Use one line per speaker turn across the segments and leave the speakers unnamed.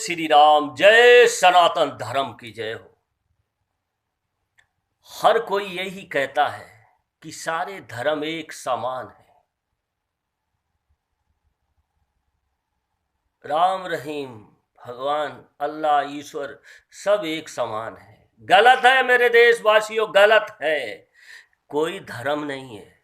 श्री राम, जय सनातन धर्म की जय हो। हर कोई यही कहता है कि सारे धर्म एक समान है। राम रहीम, भगवान अल्लाह, ईश्वर सब एक समान है। गलत है मेरे देशवासियों, गलत है। कोई धर्म नहीं है,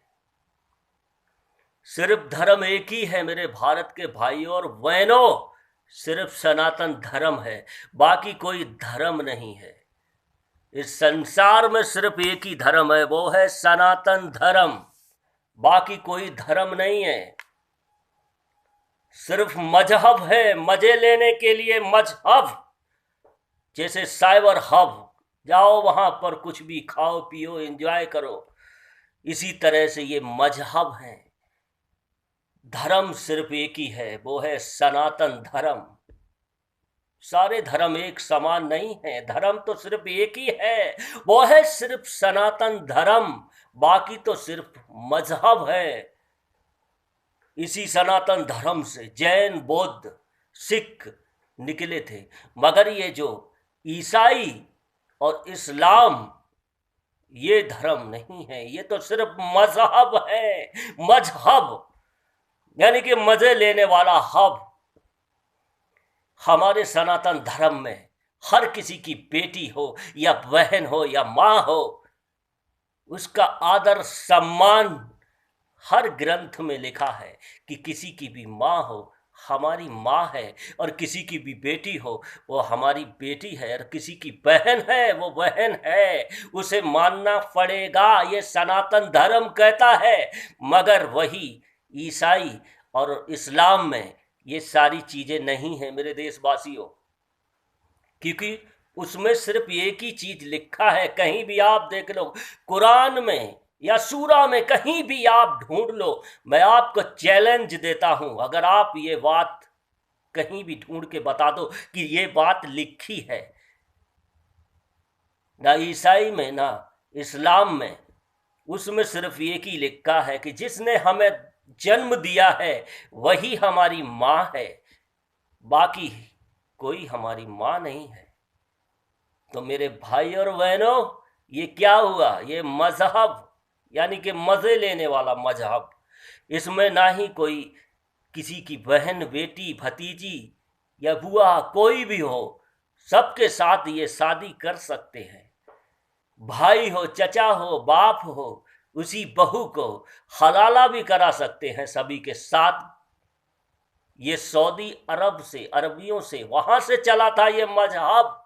सिर्फ धर्म एक ही है मेरे भारत के भाइयों और बहनों, सिर्फ सनातन धर्म है, बाकी कोई धर्म नहीं है। इस संसार में सिर्फ एक ही धर्म है, वो है सनातन धर्म, बाकी कोई धर्म नहीं है। सिर्फ मजहब है, मजे लेने के लिए मजहब। जैसे साइबर हब, जाओ वहां पर कुछ भी खाओ पियो एंजॉय करो, इसी तरह से ये मजहब है। धर्म सिर्फ एक ही है, वो है सनातन धर्म। सारे धर्म एक समान नहीं है, धर्म तो सिर्फ एक ही है, वो है सिर्फ सनातन धर्म, बाकी तो सिर्फ मजहब है। इसी सनातन धर्म से जैन, बौद्ध, सिख निकले थे, मगर ये जो ईसाई और इस्लाम ये धर्म नहीं है, ये तो सिर्फ मजहब है। मजहब यानी कि मजे लेने वाला हब। हमारे सनातन धर्म में हर किसी की बेटी हो या बहन हो या माँ हो, उसका आदर सम्मान हर ग्रंथ में लिखा है कि किसी की भी माँ हो हमारी माँ है, और किसी की भी बेटी हो वो हमारी बेटी है, और किसी की बहन है वो बहन है, उसे मानना पड़ेगा, ये सनातन धर्म कहता है। मगर वही ईसाई और इस्लाम में ये सारी चीज़ें नहीं हैं मेरे देशवासियों, क्योंकि उसमें सिर्फ एक ही चीज़ लिखा है। कहीं भी आप देख लो, कुरान में या सूरा में कहीं भी आप ढूंढ लो, मैं आपको चैलेंज देता हूं, अगर आप ये बात कहीं भी ढूंढ के बता दो कि ये बात लिखी है, ना ईसाई में ना इस्लाम में, उसमें सिर्फ एक ही लिखा है कि जिसने हमें जन्म दिया है वही हमारी माँ है, बाकी कोई हमारी माँ नहीं है। तो मेरे भाई और बहनों, ये क्या हुआ? ये मजहब यानी कि मजे लेने वाला मजहब। इसमें ना ही कोई किसी की बहन, बेटी, भतीजी या बुआ कोई भी हो, सबके साथ ये शादी कर सकते हैं। भाई हो, चचा हो, बाप हो, उसी बहू को हलाला भी करा सकते हैं सभी के साथ। ये सऊदी अरब से, अरबियों से, वहां से चला था ये मजहब।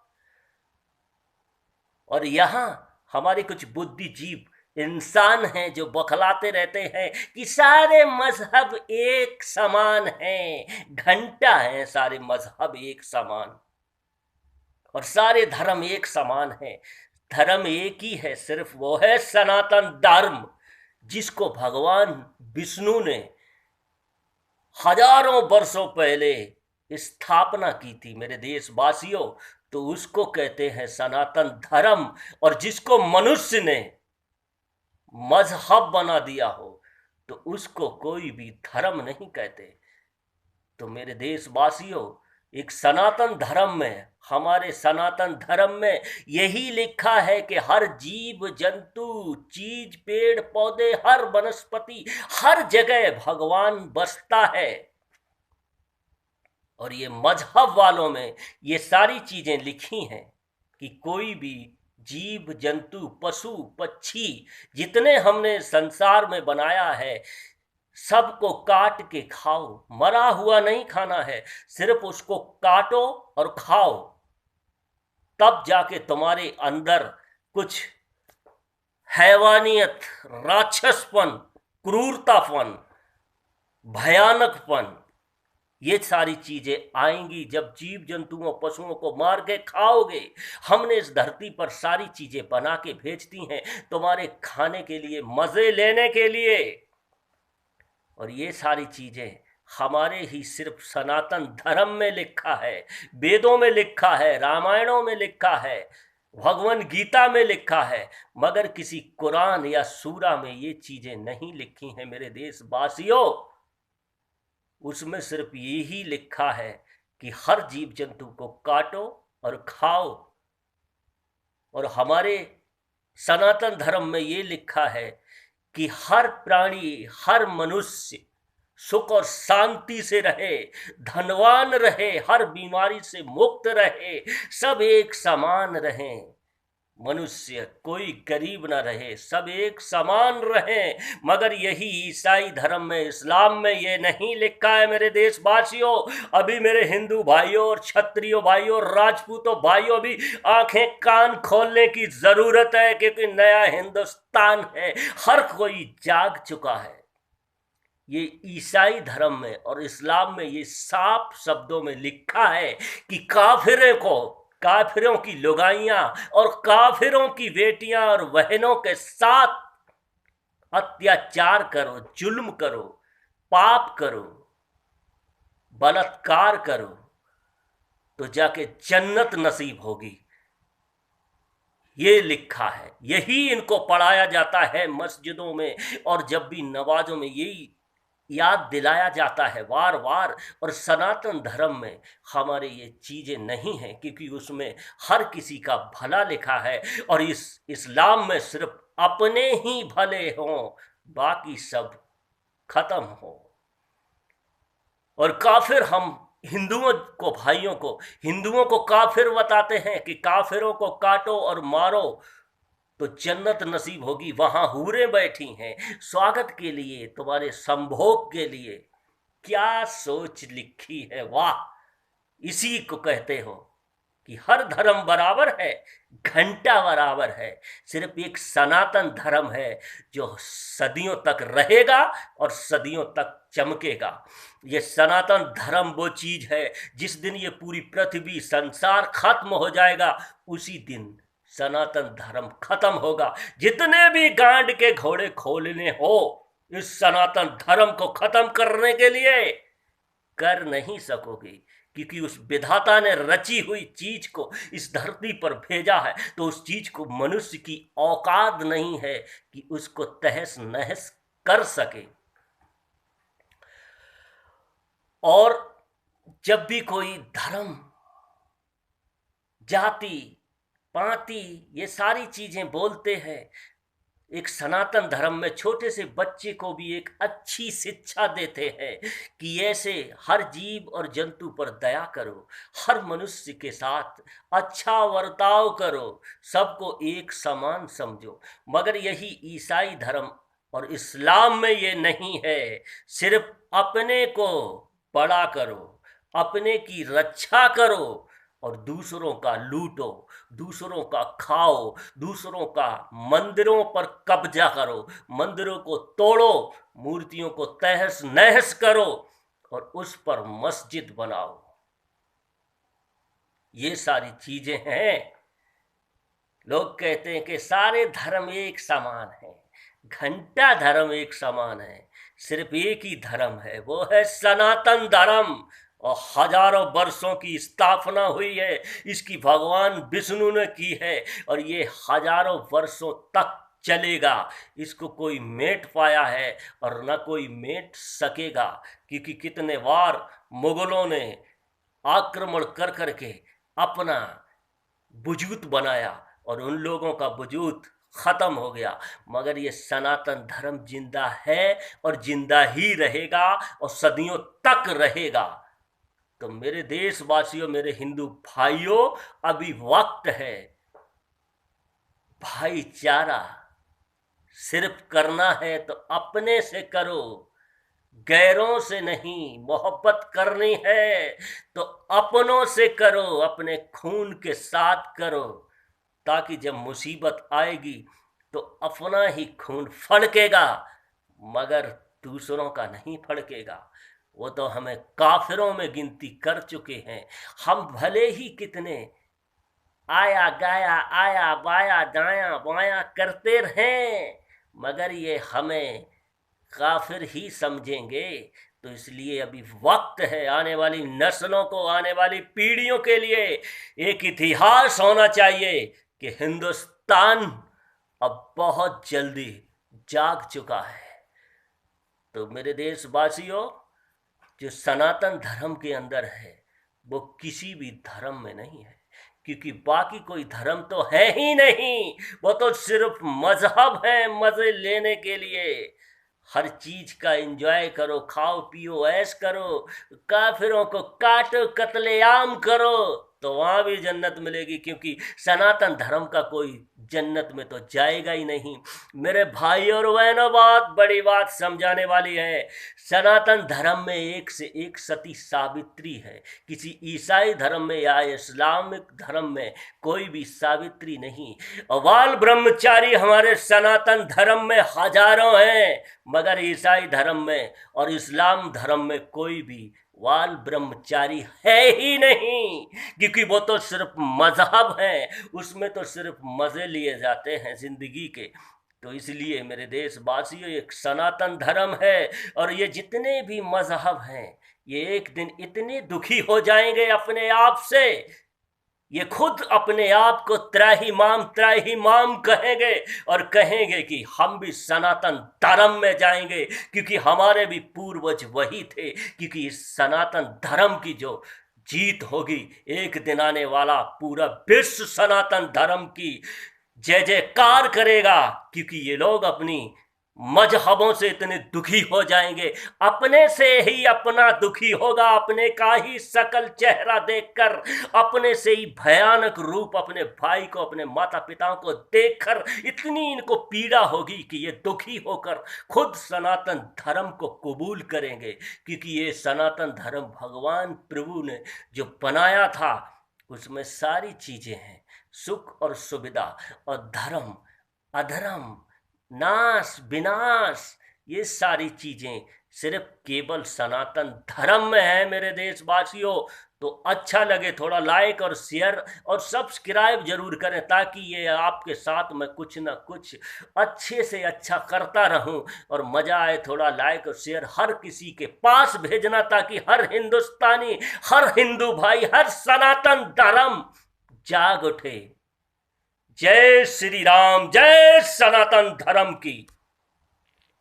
और यहाँ हमारे कुछ बुद्धिजीव इंसान हैं जो बखलाते रहते हैं कि सारे मजहब एक समान हैं। घंटा है, सारे मजहब एक समान और सारे धर्म एक समान हैं। धर्म एक ही है, सिर्फ वो है सनातन धर्म, जिसको भगवान विष्णु ने हजारों वर्षों पहले स्थापना की थी मेरे देशवासियों। तो उसको कहते हैं सनातन धर्म, और जिसको मनुष्य ने मजहब बना दिया हो तो उसको कोई भी धर्म नहीं कहते। तो मेरे देशवासियों, एक सनातन धर्म में, हमारे सनातन धर्म में यही लिखा है कि हर जीव जंतु, चीज, पेड़ पौधे, हर वनस्पति, हर जगह भगवान बसता है। और ये मजहब वालों में ये सारी चीजें लिखी हैं कि कोई भी जीव जंतु, पशु पक्षी जितने हमने संसार में बनाया है, सबको काट के खाओ। मरा हुआ नहीं खाना है, सिर्फ उसको काटो और खाओ, तब जाके तुम्हारे अंदर कुछ हैवानियत, राक्षसपन, क्रूरतापन, भयानकपन, ये सारी चीजें आएंगी जब जीव जंतुओं, पशुओं को मार के खाओगे। हमने इस धरती पर सारी चीजें बना के भेजती हैं तुम्हारे खाने के लिए, मजे लेने के लिए। और ये सारी चीजें हमारे ही सिर्फ सनातन धर्म में लिखा है, वेदों में लिखा है, रामायणों में लिखा है, भगवन गीता में लिखा है, मगर किसी कुरान या सूरा में ये चीजें नहीं लिखी हैं मेरे देशवासियों। उसमें सिर्फ यही लिखा है कि हर जीव जंतु को काटो और खाओ। और हमारे सनातन धर्म में ये लिखा है कि हर प्राणी, हर मनुष्य सुख और शांति से रहे, धनवान रहे, हर बीमारी से मुक्त रहे, सब एक समान रहें। मनुष्य कोई गरीब ना रहे, सब एक समान रहें। मगर यही ईसाई धर्म में, इस्लाम में ये नहीं लिखा है मेरे देशवासियों। अभी मेरे हिंदू भाइयों और क्षत्रियो भाइयों और राजपूतों भाइयों भी आंखें कान खोलने की जरूरत है, क्योंकि नया हिंदुस्तान है, हर कोई जाग चुका है। ये ईसाई धर्म में और इस्लाम में ये साफ शब्दों में लिखा है कि काफिरों की लुगाइयां और काफिरों की बेटियां और बहनों के साथ अत्याचार करो, जुल्म करो, पाप करो, बलात्कार करो, तो जाके जन्नत नसीब होगी। ये लिखा है, यही इनको पढ़ाया जाता है मस्जिदों में, और जब भी नमाजों में यही याद दिलाया जाता है बार बार। और सनातन धर्म में हमारे ये चीज़ें नहीं हैं, क्योंकि उसमें हर किसी का भला लिखा है। और इस इस्लाम में सिर्फ अपने ही भले हों, बाकी सब खत्म हो। और काफिर, हम हिंदुओं को काफिर बताते हैं कि काफिरों को काटो और मारो तो जन्नत नसीब होगी। वहां हूरें बैठी हैं स्वागत के लिए, तुम्हारे संभोग के लिए। क्या सोच लिखी है, वाह! इसी को कहते हो कि हर धर्म बराबर है, घंटा बराबर है। सिर्फ एक सनातन धर्म है जो सदियों तक रहेगा और सदियों तक चमकेगा। ये सनातन धर्म वो चीज है, जिस दिन ये पूरी पृथ्वी संसार खत्म हो जाएगा, उसी दिन सनातन धर्म खत्म होगा। जितने भी गांड के घोड़े खोलने हो इस सनातन धर्म को खत्म करने के लिए, कर नहीं सकोगे, क्योंकि उस विधाता ने रची हुई चीज को इस धरती पर भेजा है, तो उस चीज को मनुष्य की औकात नहीं है कि उसको तहस नहस कर सके। और जब भी कोई धर्म, जाति, पाति, ये सारी चीजें बोलते हैं, एक सनातन धर्म में छोटे से बच्चे को भी एक अच्छी शिक्षा देते हैं कि ऐसे हर जीव और जंतु पर दया करो, हर मनुष्य के साथ अच्छा बर्ताव करो, सबको एक समान समझो। मगर यही ईसाई धर्म और इस्लाम में ये नहीं है। सिर्फ अपने को बड़ा करो, अपने की रक्षा करो और दूसरों का लूटो, दूसरों का खाओ, दूसरों का मंदिरों पर कब्जा करो, मंदिरों को तोड़ो, मूर्तियों को तहस नहस करो और उस पर मस्जिद बनाओ। ये सारी चीजें हैं। लोग कहते हैं कि सारे धर्म एक समान है, घंटा धर्म एक समान है। सिर्फ एक ही धर्म है, वो है सनातन धर्म, और हजारों वर्षों की स्थापना हुई है, इसकी भगवान विष्णु ने की है, और ये हजारों वर्षों तक चलेगा। इसको कोई मेट पाया है और न कोई मेट सकेगा, क्योंकि कितने बार मुगलों ने आक्रमण कर करके अपना वजूद बनाया और उन लोगों का वजूद खत्म हो गया। मगर ये सनातन धर्म जिंदा है और जिंदा ही रहेगा और सदियों तक रहेगा। तो मेरे देशवासियों, मेरे हिंदू भाइयों, अभी वक्त है भाईचारा सिर्फ करना है तो अपने से करो, गैरों से नहीं। मोहब्बत करनी है तो अपनों से करो, अपने खून के साथ करो, ताकि जब मुसीबत आएगी तो अपना ही खून फड़केगा, मगर दूसरों का नहीं फड़केगा। वो तो हमें काफिरों में गिनती कर चुके हैं। हम भले ही कितने आया गाया, आया बाया, दाया बाया करते रहें, मगर ये हमें काफिर ही समझेंगे। तो इसलिए अभी वक्त है, आने वाली नस्लों को, आने वाली पीढ़ियों के लिए एक इतिहास होना चाहिए कि हिंदुस्तान अब बहुत जल्दी जाग चुका है। तो मेरे देशवासियों, जो सनातन धर्म के अंदर है वो किसी भी धर्म में नहीं है, क्योंकि बाकी कोई धर्म तो है ही नहीं। वो तो सिर्फ मजहब है, मजे लेने के लिए। हर चीज का एंजॉय करो, खाओ पियो ऐश करो, काफिरों को काटो कत्लेआम करो, तो वहां भी जन्नत मिलेगी, क्योंकि सनातन धर्म का कोई जन्नत में तो जाएगा ही नहीं। मेरे भाई और बहनों, बहुत बड़ी बात समझाने वाली है। सनातन धर्म में एक से एक सती सावित्री है। किसी ईसाई धर्म में या इस्लामिक धर्म में कोई भी सावित्री नहीं। अवाल ब्रह्मचारी हमारे सनातन धर्म में हजारों हैं, मगर ईसाई धर्म में और इस्लाम धर्म में कोई भी वाल ब्रह्मचारी है ही नहीं, क्योंकि वो तो सिर्फ मजहब है, उसमें तो सिर्फ मजे लिए जाते हैं जिंदगी के। तो इसलिए मेरे देशवासियों, एक सनातन धर्म है, और ये जितने भी मजहब हैं ये एक दिन इतने दुखी हो जाएंगे अपने आप से, ये खुद अपने आप को त्राहिमाम कहेंगे और कहेंगे कि हम भी सनातन धर्म में जाएंगे, क्योंकि हमारे भी पूर्वज वही थे। क्योंकि इस सनातन धर्म की जो जीत होगी, एक दिन आने वाला पूरा विश्व सनातन धर्म की जय जयकार करेगा, क्योंकि ये लोग अपनी मजहबों से इतने दुखी हो जाएंगे, अपने से ही अपना दुखी होगा, अपने का ही शकल चेहरा देखकर, अपने से ही भयानक रूप अपने भाई को, अपने माता पिताओं को देखकर इतनी इनको पीड़ा होगी कि ये दुखी होकर खुद सनातन धर्म को कबूल करेंगे। क्योंकि ये सनातन धर्म भगवान प्रभु ने जो बनाया था, उसमें सारी चीजें हैं, सुख और सुविधा, और धर्म अधर्म, नाश विनाश, ये सारी चीजें सिर्फ केवल सनातन धर्म में है। मेरे देशवासियों, तो अच्छा लगे थोड़ा लाइक और शेयर और सब्सक्राइब जरूर करें, ताकि ये आपके साथ मैं कुछ ना कुछ अच्छे से अच्छा करता रहूं, और मजा आए। थोड़ा लाइक और शेयर हर किसी के पास भेजना, ताकि हर हिंदुस्तानी, हर हिंदू भाई, हर सनातन धर्म जाग उठे। जय श्री राम, जय सनातन धर्म की।